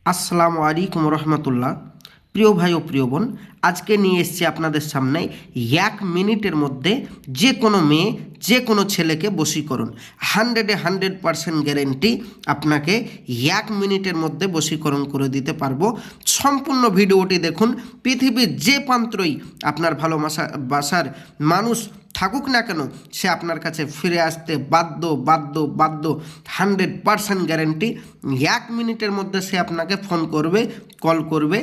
আসসালামু আলাইকুম রহমতুল্লাহ। প্রিয় ভাই ও প্রিয় বোন, আজকে নিয়ে এসেছি আপনাদের সামনে 1 মিনিটের মধ্যে যে কোনো মেয়ে যে কোনো ছেলেকে বশীকরণ। 100% গ্যারেন্টি আপনাকে 1 মিনিটের মধ্যে বশীকরণ করে দিতে পারবো। সম্পূর্ণ ভিডিওটি দেখুন। পৃথিবীর যে প্রান্তই আপনার ভালোবাসার মানুষ থাকুক না কেন, সে আপনার কাছে ফিরে আসতে বাধ্য বাধ্য বাধ্য। 100% গ্যারেন্টি। 1 মিনিটের মধ্যে সে আপনাকে ফোন করবে, কল করবে,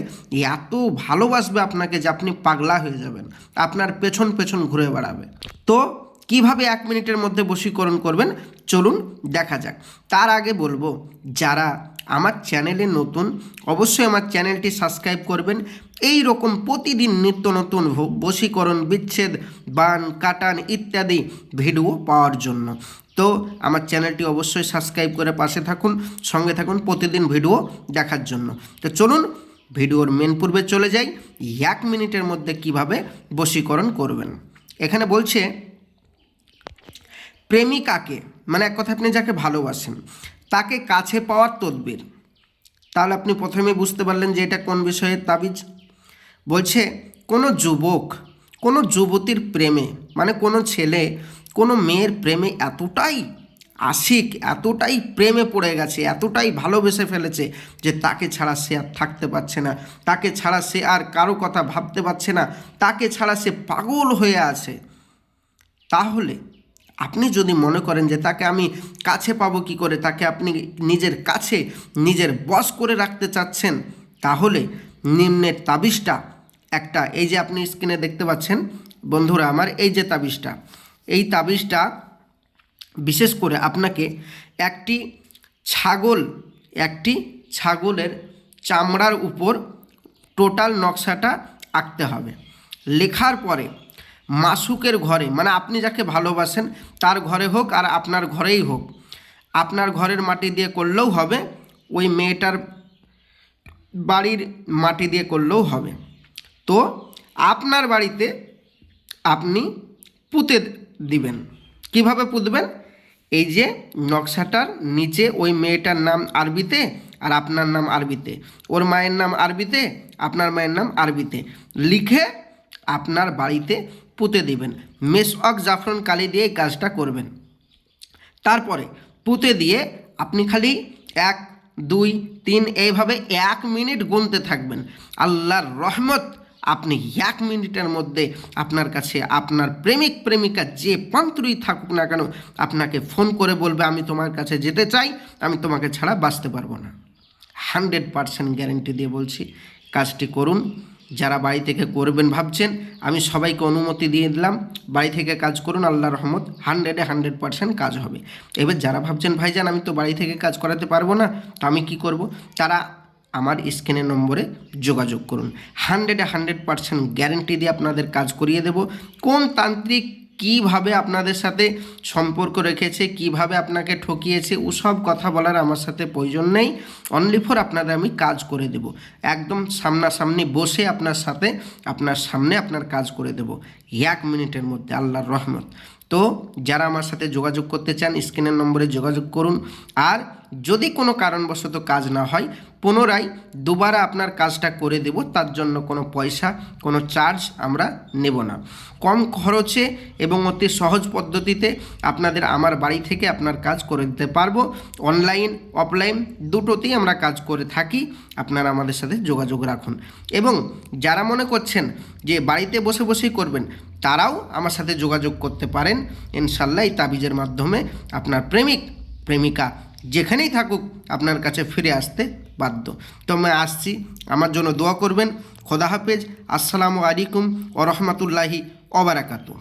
এত ভালোবাসবে আপনাকে যে আপনি পাগলা হয়ে যাবেন, আপনার পেছন পেছন ঘুরে বেড়াবে। তো কিভাবে 1 মিনিটের মধ্যে বশীকরণ করবেন চলুন দেখা যাক। তার আগে বলবো, যারা আমার চ্যানেলে নতুন অবশ্যই আমার চ্যানেলটি সাবস্ক্রাইব করবেন। এই রকম প্রতিদিন নিত্য নতুন বশীকরণ, বিচ্ছেদ, বান, কাটান ইত্যাদি ভিডিও পাওয়ার জন্য। তো আমার চ্যানেলটি অবশ্যই সাবস্ক্রাইব করে পাশে থাকুন, সঙ্গে থাকুন প্রতিদিন ভিডিও দেখার জন্য। তো চলুন ভিডিওর মেন পূর্বে চলে যাই। 1 মিনিটের মধ্যে কিভাবে বশীকরণ করবেন। এখানে বলছে প্রেমিকাকে, মানে এক কথা আপনি যাকে ভালোবাসেন তাকে কাছে পাওয়ার তদবির। তাহলে আপনি প্রথমে বুঝতে পারলেন যে এটা কোন বিষয়ের তাবিজ। বলছে কোনো যুবক কোনো যুবতীর প্রেমে, মানে কোনো ছেলে কোনো মেয়ের প্রেমে এতটাই আশিক, এতটাই প্রেমে পড়ে গেছে, এতটাই ভালোবেসে ফেলেছে যে তাকে ছাড়া সে আর থাকতে পারছে না, তাকে ছাড়া সে আর কারো কথা ভাবতে পারছে না, তাকে ছাড়া সে পাগল হয়ে আছে। তাহলে আপনি যদি মনে করেন যে তাকে আমি কাছে পাবো কী করে, তাকে আপনি নিজের কাছে নিজের বশ করে রাখতে চাচ্ছেন, তাহলে নিম্নের তাবিজটা একটা, এই যে আপনি স্ক্রিনে দেখতে পাচ্ছেন বন্ধুরা আমার, এই যে তাবিজটা, এই তাবিজটা বিশেষ করে আপনাকে একটি ছাগলের চামড়ার উপর টোটাল নকশাটা আঁকতে হবে। লেখার পরে মাসুকের ঘরে, মানে আপনি যাকে ভালোবাসেন তার ঘরে হোক আর আপনার ঘরেই হোক, আপনার ঘরের মাটি দিয়ে করলেও হবে, ওই মেয়েটার বাড়ির মাটি দিয়ে করলেও হবে। তো আপনার বাড়িতে আপনি পুঁতে দিবেন। কিভাবে পুঁতবেন? এই যে নকশাটার নিচে ওই মেয়েটার নাম আরবিতে আর আপনার নাম আরবিতে, ওর মায়ের নাম আরবিতে, আপনার মায়ের নাম আরবিতে লিখে আপনার বাড়িতে পুঁতে দিবেন। মেসওয়াক জাফরান কালি দিয়ে এই কাজটা করবেন। তারপরে পুঁতে দিয়ে আপনি খালি 1, 2, 3 এইভাবে 1 মিনিট গুনতে থাকবেন। আল্লাহর রহমত, আপনি 1 মিনিটের মধ্যে আপনার কাছে আপনার প্রেমিক প্রেমিকা যে প্রান্তরেই থাকুক না কেন আপনাকে ফোন করে বলবে, আমি তোমার কাছে যেতে চাই, আমি তোমাকে ছাড়া বাঁচতে পারবো না। 100% গ্যারেন্টি দিয়ে বলছি, কাজটি করুন। যারা বাড়ি থেকে করবেন ভাবছেন, আমি সবাইকে অনুমতি দিয়ে দিলাম, বাড়ি থেকে কাজ করুন, আল্লাহর রহমত 100% কাজ হবে। এবার যারা ভাবছেন ভাইজান আমি তো বাড়ি থেকে কাজ করাতে পারবো না, তো আমি কি করব, তারা আমার স্ক্রিনের নম্বরে যোগাযোগ করুন। 100% গ্যারেন্টি দিয়ে আপনাদের কাজ করিয়ে দেব। কোন তান্ত্রিক কিভাবে আপনাদের সাথে সম্পর্ক রেখেছে, কিভাবে আপনাকে ঠকিয়েছে, ওসব কথা বলার আমার সাথে প্রয়োজন নেই। অনলি ফর আপনাদের আমি কাজ করে দেব, একদম সামনাসামনি বসে আপনার সাথে আপনার সামনে আপনার কাজ করে দেব 1 মিনিটের মধ্যে, আল্লাহর রহমত। তো যারা আমার সাথে যোগাযোগ করতে চান স্ক্রিনের নম্বরে যোগাযোগ করুন। আর যদি কোনো কারণবশত কাজ না হয়, পুনরায় দুবারা আপনার কাজটা করে দেব, তার জন্য কোনো পয়সা কোনো চার্জ আমরা নেব না। কম খরচে এবং অতি সহজ পদ্ধতিতে আপনাদের আমার বাড়ি থেকে আপনার কাজ করে দিতে পারবো। অনলাইন অফলাইন দুটোতেই আমরা কাজ করে থাকি। আপনারা আমাদের সাথে যোগাযোগ রাখুন। এবং যারা মনে করছেন যে বাড়িতে বসে বসেই করবেন, তারাও আমার সাথে যোগাযোগ করতে পারেন। ইনশাল্লাহ এই তাবিজের মাধ্যমে আপনার প্রেমিক প্রেমিকা যেখানেই থাকুক আপনার কাছে ফিরে আসতে বাধ্য। তো আমি আসছি, আমার জন্য দোয়া করবেন। খোদা হাফেজ। আসসালামু আলাইকুম ওয়া রাহমাতুল্লাহি ওয়া বারাকাতুহু।